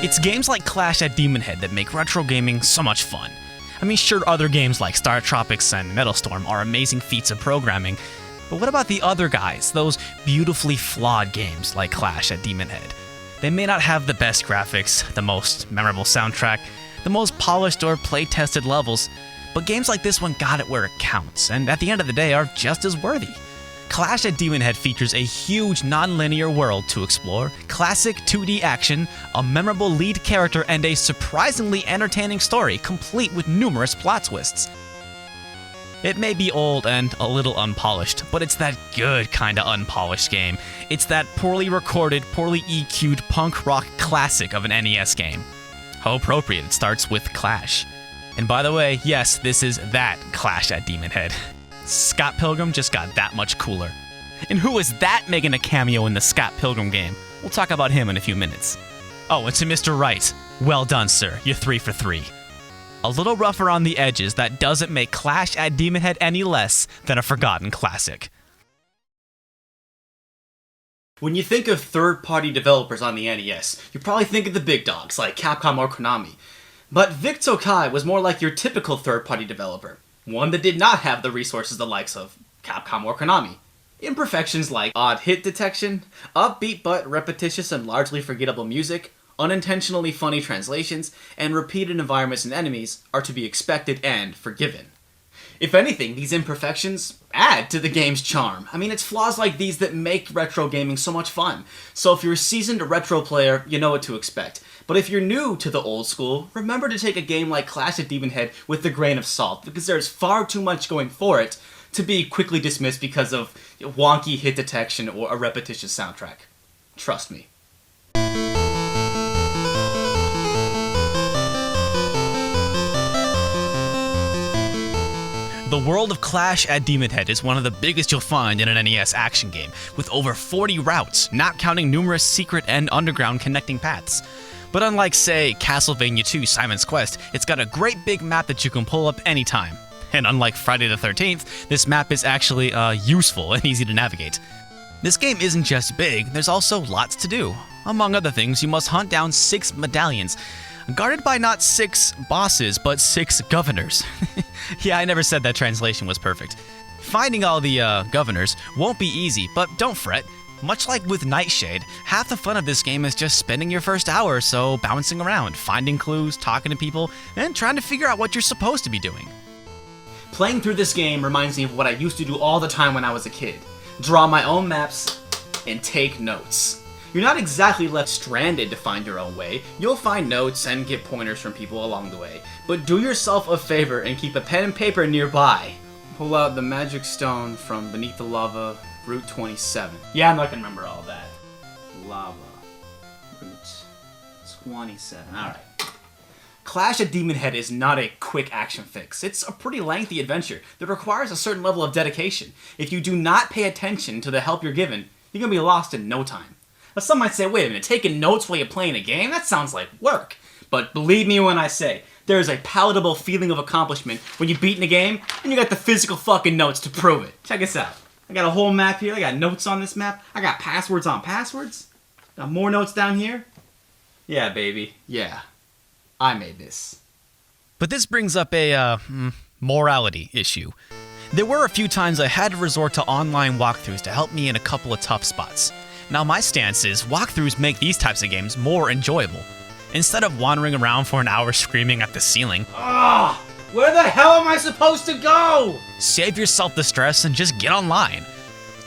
It's games like Clash at Demonhead that make retro gaming so much fun. I mean, sure, other games like Star Tropics and Metalstorm are amazing feats of programming, but what about the other guys, those beautifully flawed games like Clash at Demonhead? They may not have the best graphics, the most memorable soundtrack, the most polished or play-tested levels, but games like this one got it where it counts, and at the end of the day are just as worthy. Clash at Demonhead features a huge non-linear world to explore, classic 2D action, a memorable lead character, and a surprisingly entertaining story complete with numerous plot twists. It may be old and a little unpolished, but it's that good kind of unpolished game. It's that poorly recorded, poorly EQ'd punk rock classic of an NES game. How appropriate it starts with Clash. And by the way, yes, this is that Clash at Demonhead. Scott Pilgrim just got that much cooler. And who is that making a cameo in the Scott Pilgrim game? We'll talk about him in a few minutes. Oh, and to Mr. Wright, well done, sir. You're 3 for 3. A little rough around the edges, that doesn't make Clash at Demonhead any less than a forgotten classic. When you think of third-party developers on the NES, you probably think of the big dogs like Capcom or Konami. But Vic Tokai was more like your typical third-party developer. One that did not have the resources the likes of Capcom or Konami. Imperfections like odd hit detection, upbeat but repetitious and largely forgettable music, unintentionally funny translations, and repeated environments and enemies are to be expected and forgiven. If anything, these imperfections add to the game's charm. I mean, it's flaws like these that make retro gaming so much fun. So if you're a seasoned retro player, you know what to expect. But if you're new to the old school, remember to take a game like Clash at Demonhead with a grain of salt, because there's far too much going for it to be quickly dismissed because of wonky hit detection or a repetitious soundtrack. Trust me. The world of Clash at Demonhead is one of the biggest you'll find in an NES action game, with over 40 routes, not counting numerous secret and underground connecting paths. But unlike, say, Castlevania 2 Simon's Quest, it's got a great big map that you can pull up anytime. And unlike Friday the 13th, this map is actually useful and easy to navigate. This game isn't just big, there's also lots to do. Among other things, you must hunt down 6 medallions, guarded by not 6 bosses, but 6 governors. Yeah, I never said that translation was perfect. Finding all the governors won't be easy, but don't fret. Much like with Nightshade, half the fun of this game is just spending your first hour or so bouncing around, finding clues, talking to people, and trying to figure out what you're supposed to be doing. Playing through this game reminds me of what I used to do all the time when I was a kid. Draw my own maps and take notes. You're not exactly left stranded to find your own way. You'll find notes and get pointers from people along the way. But do yourself a favor and keep a pen and paper nearby. Pull out the magic stone from beneath the lava, Route 27. Yeah, I'm not gonna remember all that. Lava. Route 27. Alright. Clash at Demonhead is not a quick action fix. It's a pretty lengthy adventure that requires a certain level of dedication. If you do not pay attention to the help you're given, you're gonna be lost in no time. Now some might say, wait a minute, taking notes while you're playing a game? That sounds like work. But believe me when I say, there is a palatable feeling of accomplishment when you beat in a game and you got the physical fucking notes to prove it. Check this out. I got a whole map here. I got notes on this map. I got passwords on passwords. Got more notes down here. Yeah, baby. Yeah. I made this. But this brings up a morality issue. There were a few times I had to resort to online walkthroughs to help me in a couple of tough spots. Now my stance is walkthroughs make these types of games more enjoyable. Instead of wandering around for an hour screaming at the ceiling, "Ah! Where the hell am I supposed to go?" Save yourself the stress and just get online.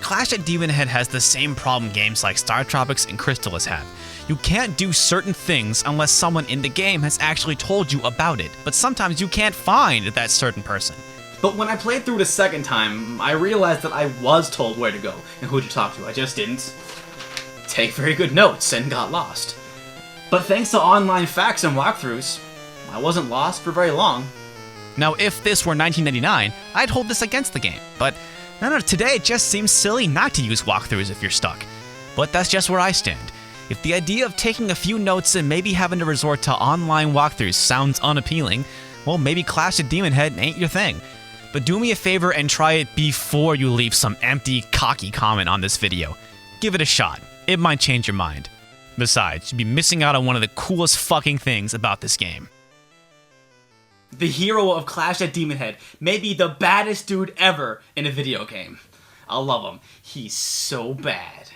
Clash at Demonhead has the same problem games like Star Tropics and Crystalis have. You can't do certain things unless someone in the game has actually told you about it, but sometimes you can't find that certain person. But when I played through it a second time, I realized that I was told where to go and who to talk to. I just didn't take very good notes and got lost. But thanks to online facts and walkthroughs, I wasn't lost for very long. Now, if this were 1999, I'd hold this against the game, but no, today it just seems silly not to use walkthroughs if you're stuck. But that's just where I stand. If the idea of taking a few notes and maybe having to resort to online walkthroughs sounds unappealing, well, maybe Clash at Demonhead ain't your thing. But do me a favor and try it before you leave some empty, cocky comment on this video. Give it a shot. It might change your mind. Besides, you'd be missing out on one of the coolest fucking things about this game. The hero of Clash at Demonhead may be the baddest dude ever in a video game. I love him. He's so bad.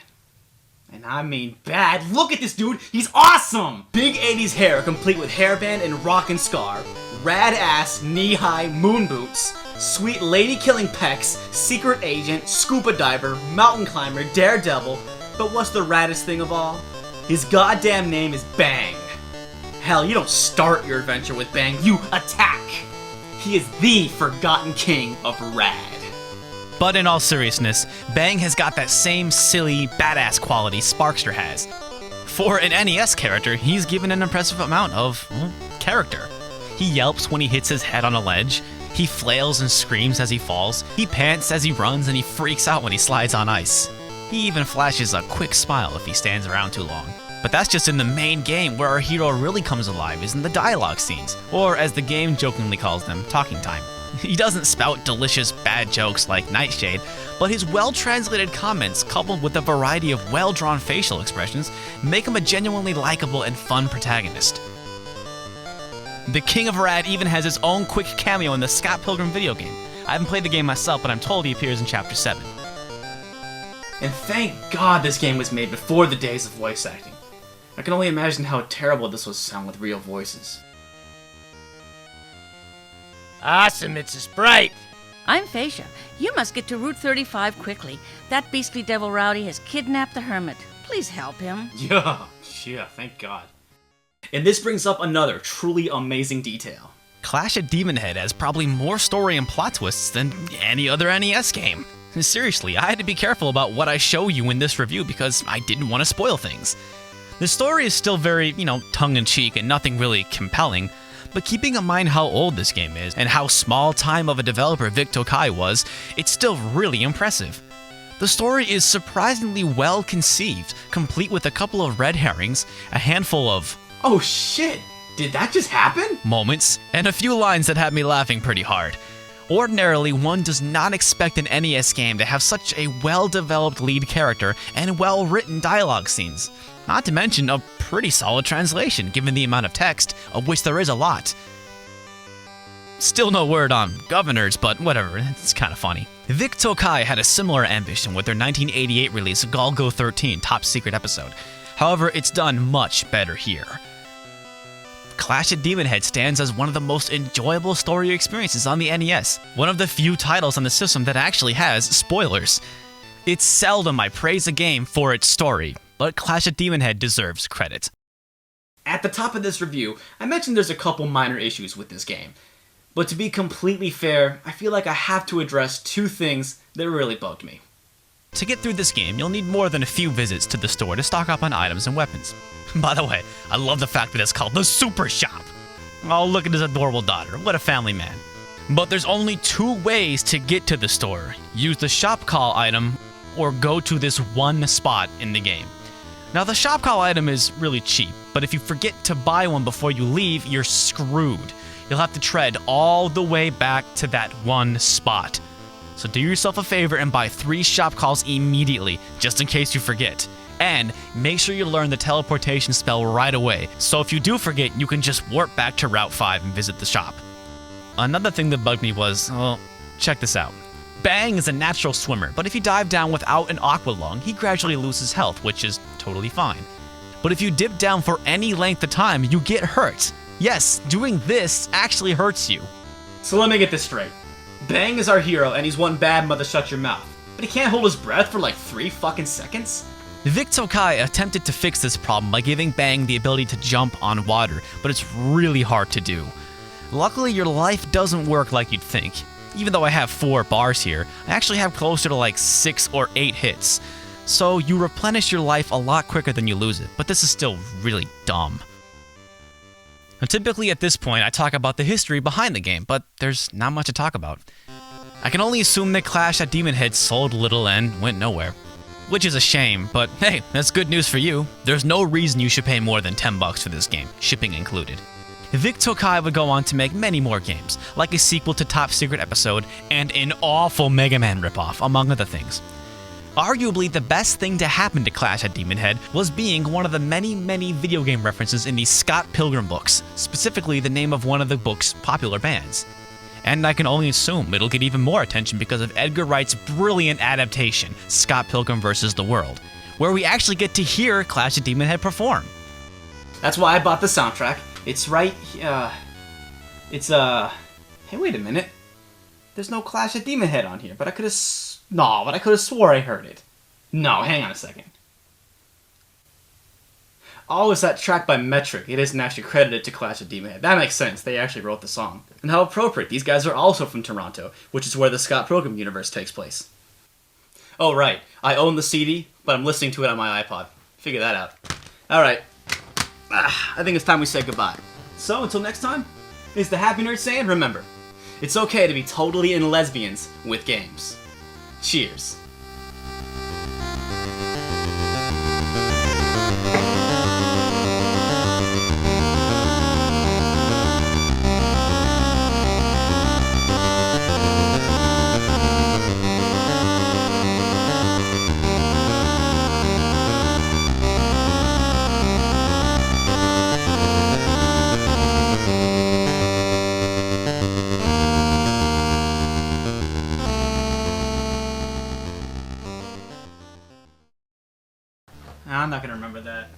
And I mean bad. Look at this dude. He's awesome! Big 80s hair complete with hairband and rockin' scar. Rad ass knee-high moon boots. Sweet lady killing pecs. Secret agent. Scuba diver. Mountain climber. Daredevil. But what's the raddest thing of all? His goddamn name is Bang. Hell, you don't start your adventure with Bang. You attack. He is the forgotten king of rad. But in all seriousness, Bang has got that same silly, badass quality Sparkster has. For an NES character, he's given an impressive amount of, well, character. He yelps when he hits his head on a ledge, he flails and screams as he falls, he pants as he runs, and he freaks out when he slides on ice. He even flashes a quick smile if he stands around too long. But that's just in the main game. Where our hero really comes alive is in the dialogue scenes, or as the game jokingly calls them, talking time. He doesn't spout delicious bad jokes like Nightshade, but his well-translated comments coupled with a variety of well-drawn facial expressions make him a genuinely likable and fun protagonist. The King of Rad even has his own quick cameo in the Scott Pilgrim video game. I haven't played the game myself, but I'm told he appears in Chapter 7. And thank God this game was made before the days of voice acting. I can only imagine how terrible this would sound with real voices. Awesome, it's a sprite. I'm Phasia. You must get to Route 35 quickly. That beastly devil Rowdy has kidnapped the hermit. Please help him. Yeah, thank God. And this brings up another truly amazing detail. Clash at Demonhead has probably more story and plot twists than any other NES game. Seriously, I had to be careful about what I show you in this review because I didn't want to spoil things. The story is still very, tongue-in-cheek and nothing really compelling, but keeping in mind how old this game is and how small time of a developer Vic Tokai was, it's still really impressive. The story is surprisingly well conceived, complete with a couple of red herrings, a handful of oh shit, did that just happen? Moments, and a few lines that had me laughing pretty hard. Ordinarily, one does not expect an NES game to have such a well-developed lead character and well-written dialogue scenes. Not to mention a pretty solid translation, given the amount of text, of which there is a lot. Still no word on governors, but whatever, it's kind of funny. Vic Tokai had a similar ambition with their 1988 release of Golgo 13 Top Secret Episode. However, it's done much better here. Clash at Demonhead stands as one of the most enjoyable story experiences on the NES, one of the few titles on the system that actually has spoilers. It's seldom I praise a game for its story, but Clash at Demonhead deserves credit. At the top of this review, I mentioned there's a couple minor issues with this game. But to be completely fair, I feel like I have to address two things that really bugged me. To get through this game, you'll need more than a few visits to the store to stock up on items and weapons. By the way, I love the fact that it's called the Super Shop. Oh, look at his adorable daughter. What a family man. But there's only two ways to get to the store. Use the shop call item or go to this one spot in the game. Now, the shop call item is really cheap, but if you forget to buy one before you leave, you're screwed. You'll have to tread all the way back to that one spot. So do yourself a favor and buy 3 shop calls immediately, just in case you forget. And make sure you learn the teleportation spell right away, so if you do forget, you can just warp back to Route 5 and visit the shop. Another thing that bugged me was, well, check this out. Bang is a natural swimmer, but if you dive down without an aqua lung, he gradually loses health, which is totally fine. But if you dip down for any length of time, you get hurt. Yes, doing this actually hurts you. So let me get this straight. Bang is our hero, and he's one bad mother shut your mouth. But he can't hold his breath for like 3 fucking seconds? Vic Tokai attempted to fix this problem by giving Bang the ability to jump on water, but it's really hard to do. Luckily, your life doesn't work like you'd think. Even though I have 4 bars here, I actually have closer to like 6 or 8 hits. So you replenish your life a lot quicker than you lose it, but this is still really dumb. Now, typically at this point, I talk about the history behind the game, but there's not much to talk about. I can only assume that Clash at Demonhead sold little and went nowhere. Which is a shame, but hey, that's good news for you. There's no reason you should pay more than $10 for this game, shipping included. Vic Tokai would go on to make many more games, like a sequel to Top Secret Episode and an awful Mega Man ripoff, among other things. Arguably, the best thing to happen to Clash at Demonhead was being one of the many video game references in the Scott Pilgrim books, specifically the name of one of the book's popular bands. And I can only assume it'll get even more attention because of Edgar Wright's brilliant adaptation, Scott Pilgrim vs. the World, where we actually get to hear Clash at Demonhead perform. That's why I bought the soundtrack. It's right, hey, wait a minute. There's no Clash at Demonhead on here, but I could've swore I heard it. No, hang on a second. Oh, it's that track by Metric. It isn't actually credited to Clash at Demonhead. That makes sense. They actually wrote the song. And how appropriate. These guys are also from Toronto, which is where the Scott Pilgrim universe takes place. Oh, right. I own the CD, but I'm listening to it on my iPod. Figure that out. Alright. I think it's time we say goodbye. So, until next time, it's the Happy Nerd saying, remember, it's okay to be totally in lesbians with games. Cheers. I'm not gonna remember that.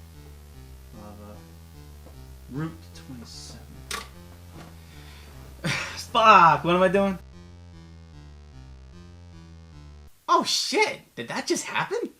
Route 27. Fuck, what am I doing? Oh shit, did that just happen?